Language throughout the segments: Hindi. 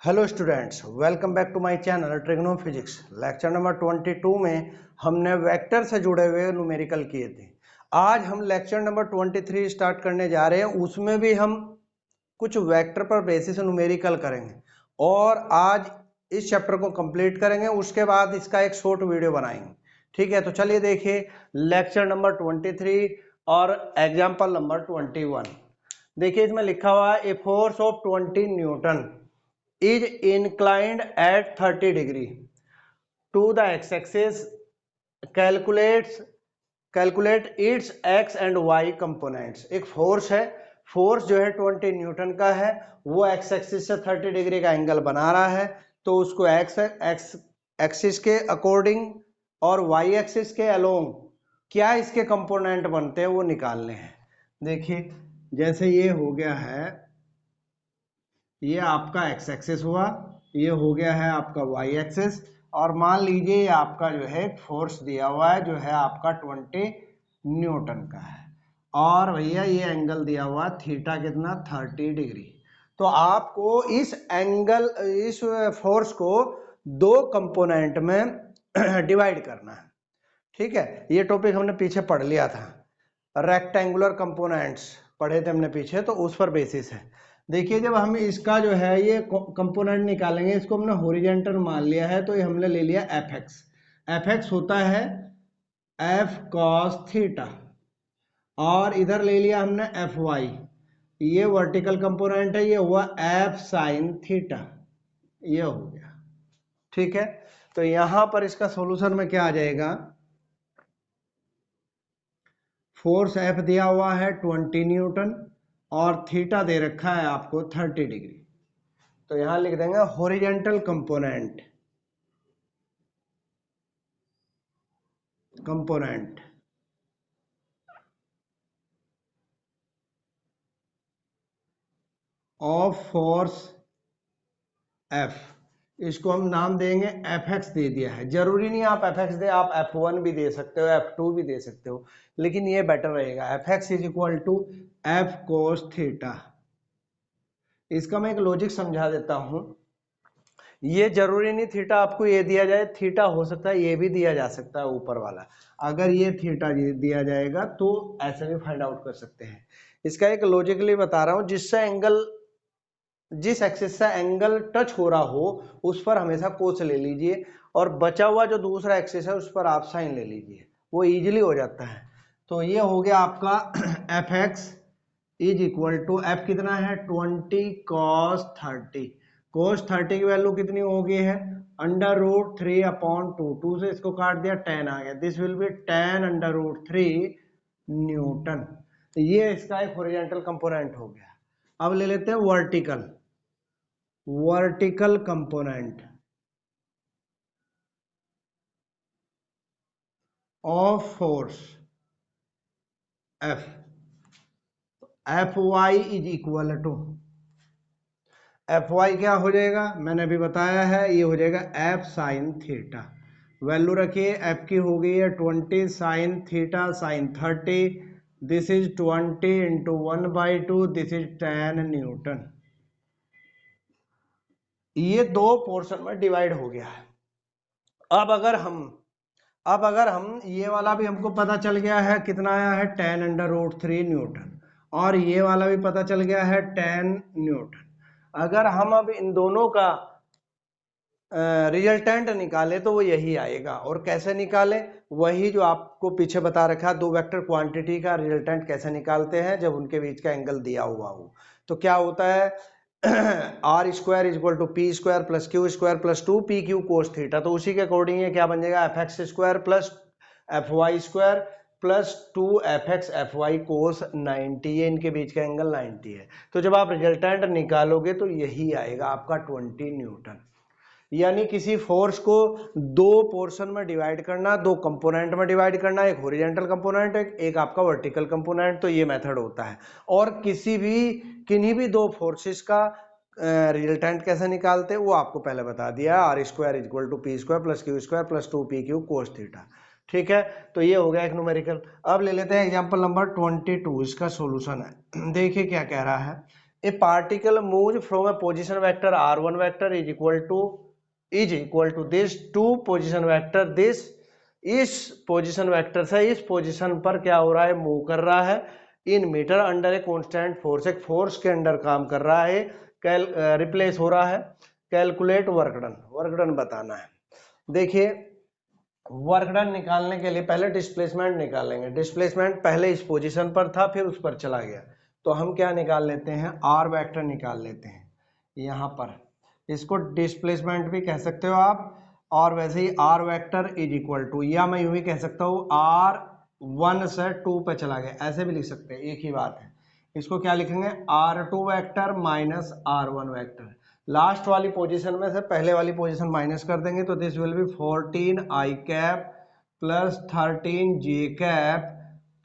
Hello students, welcome back to my channel trigno physics. Lecture number 22 में हमने वेक्टर से जुड़े हुए न्यूमेरिकल किए थे। आज हम लेक्चर नंबर 23 स्टार्ट करने जा रहे हैं। उसमें भी हम कुछ वेक्टर पर बेसिस न्यूमेरिकल करेंगे और आज इस चैप्टर को कंप्लीट करेंगे। उसके बाद इसका एक शॉर्ट वीडियो बनाएंगे। ठीक है, तो चलिए देखिए लेक्चर नंबर 23 और एग्जाम्पल नंबर 21। देखिए इसमें लिखा हुआ है a force of 20 Newton is inclined at 30 degree to the x-axis. Calculate its x and y components. एक फोर्स है, फोर्स जो है 20 न्यूटन का है, वो एक्स एक्सिस से 30 डिग्री का एंगल बना रहा है। तो उसको एक्स एक्सिस के अकॉर्डिंग और वाई एक्सिस के अलोंग क्या इसके कंपोनेंट बनते हैं वो निकालने हैं। देखिए जैसे ये हो गया है, ये आपका एक्स एक्सिस हुआ, ये हो गया है आपका वाई एक्सिस, और मान लीजिए ये आपका जो है फोर्स दिया हुआ है जो है आपका 20 न्यूटन का है, और भैया ये एंगल दिया हुआ थीटा कितना 30 डिग्री। तो आपको इस एंगल इस फोर्स को दो कंपोनेंट में डिवाइड करना है। ठीक है, ये टॉपिक हमने पीछे पढ़ लिया था, रेक्टेंगुलर कंपोनेंट्स पढ़े थे हमने पीछे, तो उस पर बेसिस है। देखिए जब हम इसका जो है ये कंपोनेंट निकालेंगे, इसको हमने हॉरिजॉन्टल मान लिया है, तो ये हमने ले लिया एफ एक्स। एफ एक्स होता है एफ कॉस थीटा, और इधर ले लिया हमने एफ वाई, ये वर्टिकल कंपोनेंट है, ये हुआ एफ साइन थीटा, ये हो गया। ठीक है, तो यहां पर इसका सॉल्यूशन में क्या आ जाएगा, फोर्स एफ दिया हुआ है 20 न्यूटन और थीटा दे रखा है आपको 30 डिग्री। तो यहां लिख देंगे horizontal component of force F, इसको हम नाम देंगे एफ एक्स दे दिया है। जरूरी नहीं आप एफ एक्स दे, आप एफ वन भी दे सकते हो, एफ टू भी दे सकते हो, लेकिन ये बेटर रहेगा। F X is equal to F cos theta. इसका मैं एक लॉजिक समझा देता हूं। ये जरूरी नहीं थीटा आपको ये दिया जाए, थीटा हो सकता है ये भी दिया जा सकता है ऊपर वाला। अगर ये थीटा दिया जाएगा तो ऐसे भी फाइंड आउट कर सकते हैं। इसका एक लॉजिकली बता रहा हूं, जिस एक्सिस से एंगल टच हो रहा हो उस पर हमेशा कोस ले लीजिए, और बचा हुआ जो दूसरा एक्सिस है उस पर आप साइन ले लीजिए, वो इजीली हो जाता है। तो ये हो गया आपका F X is equal to F कितना है 20 कॉस 30। कोस 30 की वैल्यू कितनी हो गई है √3/2। 2 से इसको काट दिया 10 आ गया, दिस विल बी 10√3 न्यूटन। ये इसका एक हॉरिजॉन्टल कंपोनेंट हो गया। अब ले लेते हैं vertical component of force F. F Y is equal to, F Y क्या हो जाएगा, मैंने अभी बताया है, ये हो जाएगा एफ साइन थीटा। वैल्यू रखिए, एफ की हो गई है 20 sine theta sine 30, this is 20 into 1/2, this is 10 Newton. ये दो पोर्शन में डिवाइड हो गया है। अब अगर हम ये वाला भी हमको पता चल गया है, कितना आया है 10√3 न्यूटन, और ये वाला भी पता चल गया है 10 न्यूटन। अगर हम अब इन दोनों का रिजल्टेंट निकाले तो वो यही आएगा। और कैसे निकाले, वही जो आपको पीछे बता रखा है, दो वेक्टर क्वांटिटी का रिजल्टेंट कैसे निकालते हैं जब उनके बीच का एंगल दिया हुआ हो। तो क्या होता है R square is equal to P square plus Q square plus 2pq cos theta. तो उसी के अकॉर्डिंग ये क्या बन जाएगा F X square plus F Y square plus 2fx fy cos 90। ये इनके बीच का एंगल 90 है। तो जब आप रिजल्टेंट निकालोगे तो यही आएगा आपका 20 न्यूटन। यानी किसी फोर्स को दो पोर्शन में डिवाइड करना, दो कंपोनेंट में डिवाइड करना, एक हॉरिजॉन्टल कंपोनेंट एक आपका वर्टिकल कंपोनेंट, तो ये मेथड होता है। और किन्हीं भी दो फोर्सेस का रिजल्टेंट कैसे निकालते हैं वो आपको पहले बता दिया, R square is equal to P square plus Q square plus 2pq cos theta. ठीक है, तो ये हो गया एक न्यूमेरिकल। अब ले लेते हैं एग्जांपल नंबर 22, इसका सॉल्यूशन है। देखिए क्या कह रहा है, a particle move from a position vector r1 vector is equal to this to position vector this, इस पोजीशन वेक्टर से इस पोजीशन पर क्या हो रहा है, मूव कर रहा है in metre under a constant force, एक फोर्स के अंडर काम कर रहा है, रिप्लेस हो रहा है। Calculate work done, work done बताना है। देखिए वर्क डन निकालने के लिए पहले डिस्प्लेसमेंट निकालेंगे। डिस्प्लेसमेंट पहले इस पोजीशन पर था फिर उस पर चला गया, तो हम क्या निकाल लेते हैं, आर वेक्टर निकाल लेते हैं यहाँ पर। इसको डिस्प्लेसमेंट भी कह सकते हो आप, और वैसे ही R vector is equal to, या मैं यूं भी कह सकता हूँ आर 1 से 2 पे चला गया, ऐसे भी लिख सकते हैं, एक ही बात है। इसको क्या लिखेंगे, R2 vector minus R1 vector. Last वाली पोजीशन में से पहले वाली पोजीशन माइनस कर देंगे तो this will be 14 I cap plus 13 J cap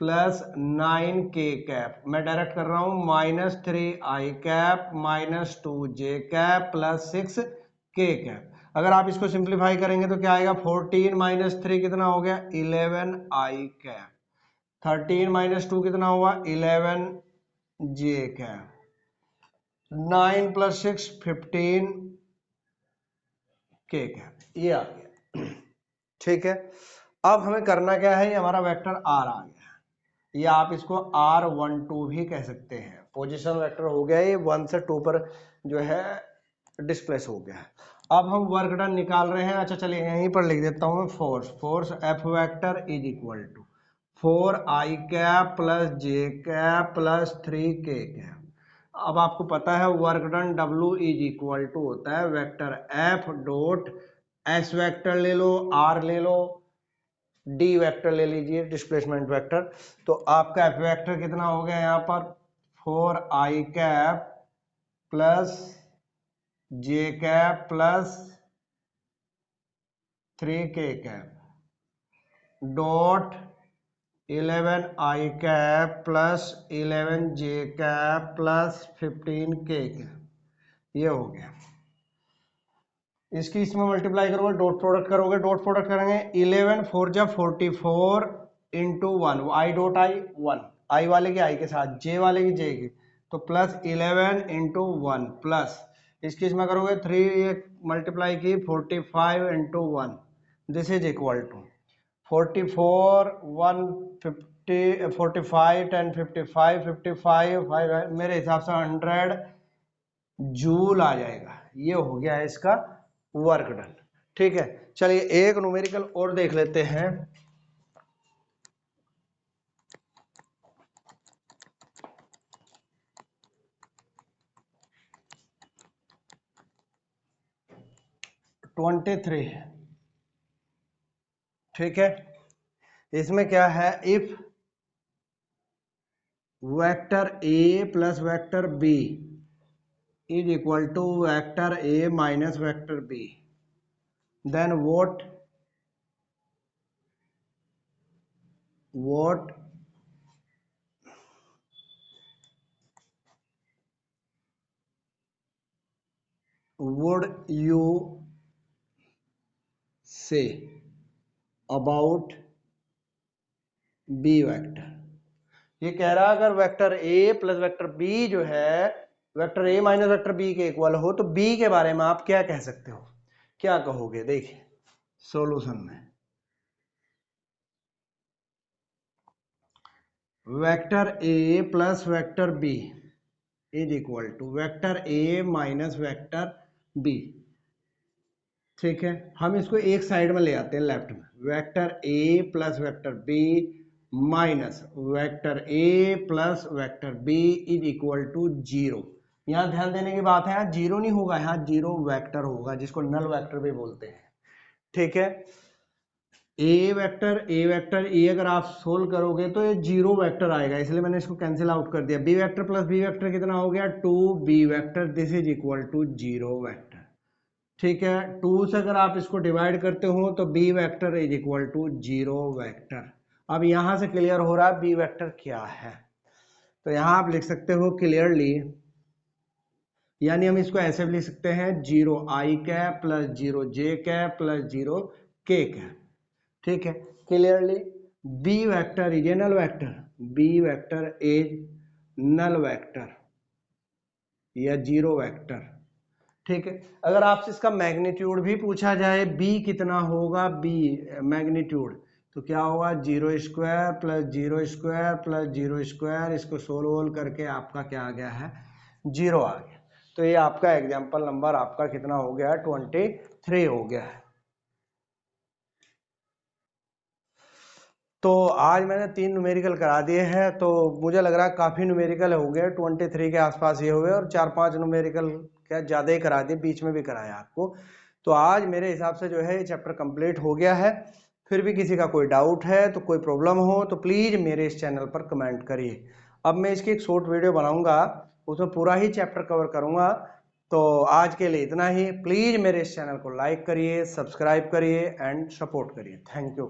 plus 9 के कैप। मैं डायरेक्ट कर रहा हूं, -3 आई कैप माइनस 2 जे कैप प्लस 6 के कैप। अगर आप इसको सिंप्लीफाई करेंगे तो क्या आएगा, 14 माइनस 3 कितना हो गया, 11 आई कैप, 13 माइनस 2 कितना हुआ, 11 जे कैप, 9 प्लस 6 15 के कैप, ये आ गया। ठीक है, अब हमें करना क्या है, ये हमारा वेक्टर आर आ गया, या आप इसको R12 भी कह सकते हैं। पोजीशन वेक्टर हो गया, ये 1 से 2 पर जो है डिस्प्लेस हो गया। अब हम वर्क डन निकाल रहे हैं। अच्छा चलिए यहीं पर लिख देता हूं मैं force. Force F vector is equal to 4 I cap plus J cap plus 3 K cap. अब आपको पता है work done W is equal to होता है vector F dot S vector ले लो, आर ले लो, डी वेक्टर ले लीजिए डिस्प्लेसमेंट वेक्टर। तो आपका एफ वेक्टर कितना हो गया यहाँ पर, 4 I cap plus J cap plus 3 K cap dot 11 I cap plus 11 J cap plus 15 के कैप, ये हो गया। इसकी इसमें मल्टीप्लाई करोगे, डॉट प्रोडक्ट करोगे, डॉट प्रोडक्ट करेंगे 11 4 जा 44 इंटू 1, आई डॉट आई 1, आई वाले की आई के साथ, जे वाले की जे की, तो प्लस 11 इंटू 1 प्लस इसकी इसमें करोगे 3 मल्टीप्लाई की 45 into 1, this is equal to 44 150 45 10 55 55 5 मेरे हिसाब से 100 जूल आ जाएगा। ये हो गया है इसका वर्क डन। ठीक है, चलिए एक न्यूमेरिकल और देख लेते हैं। ट्वेंटी थ्री, ठीक है, इसमें क्या है, if vector A plus vector B is equal to vector A minus vector B, then what would you say about B vector. ये कह रहा है अगर vector A plus vector B जो है vector A minus vector B के इक्वल हो तो बी के बारे में आप क्या कह सकते हो, क्या कहोगे। देखिए सॉल्यूशन में vector A plus vector B is equal to vector A minus vector B. ठीक है, हम इसको एक साइड में ले आते हैं लेफ्ट में, vector A plus vector B minus vector A plus vector B is equal to 0। यहाँ ध्यान देने की बात है, यहाँ जीरो नहीं होगा, यहाँ जीरो वेक्टर होगा जिसको नल वेक्टर भी बोलते हैं। ठीक है, ए वेक्टर ए अगर आप सोल्व करोगे तो ये 0 वेक्टर आएगा, इसलिए मैंने इसको कैंसिल आउट कर दिया। B vector plus B vector कितना हो गया, 2 B vector, this is equal to 0 vector. ठीक है, 2 से अगर आप इसको डिवाइड करते हो तो B vector is equal to 0 vector. अब यहां से क्लियर हो रहा है बी वेक्टर क्या है, तो यहां आप लिख सकते हो क्लियरली, यानी हम इसको ऐसे भी लिख सकते हैं 0 I cap plus 0 J cap plus 0 K cap. ठीक है, clearly B vector is a null vector, B vector is null vector. या जीरो वेक्टर। ठीक है, अगर आपसे इसका मैग्नीट्यूड भी पूछा जाए, b कितना होगा, b मैग्नीट्यूड, तो क्या होगा, 0 square plus 0 square plus 0 square, इसको सोल्व करके आपका क्या आ गया है, 0 आ गया। तो ये आपका एग्जाम्पल नंबर आपका कितना हो गया, 23 हो गया है। तो आज मैंने 3 न्यूमेरिकल करा दिए हैं, तो मुझे लग रहा है काफ़ी न्यूमेरिकल हो गए, 23 के आसपास ये हुए, और 4-5 न्यूमेरिकल क्या ज़्यादा ही करा दिए, बीच में भी कराया आपको। तो आज मेरे हिसाब से जो है ये चैप्टर कंप्लीट हो गया है। फिर भी किसी का कोई डाउट है तो कोई प्रॉब्लम हो तो प्लीज़ मेरे इस चैनल पर कमेंट करिए। अब मैं इसकी एक शॉर्ट वीडियो बनाऊँगा, उसमें पूरा ही चैप्टर कवर करूँगा। तो आज के लिए इतना ही। प्लीज़ मेरे इस चैनल को लाइक करिए, सब्सक्राइब करिए एंड सपोर्ट करिए। Thank you.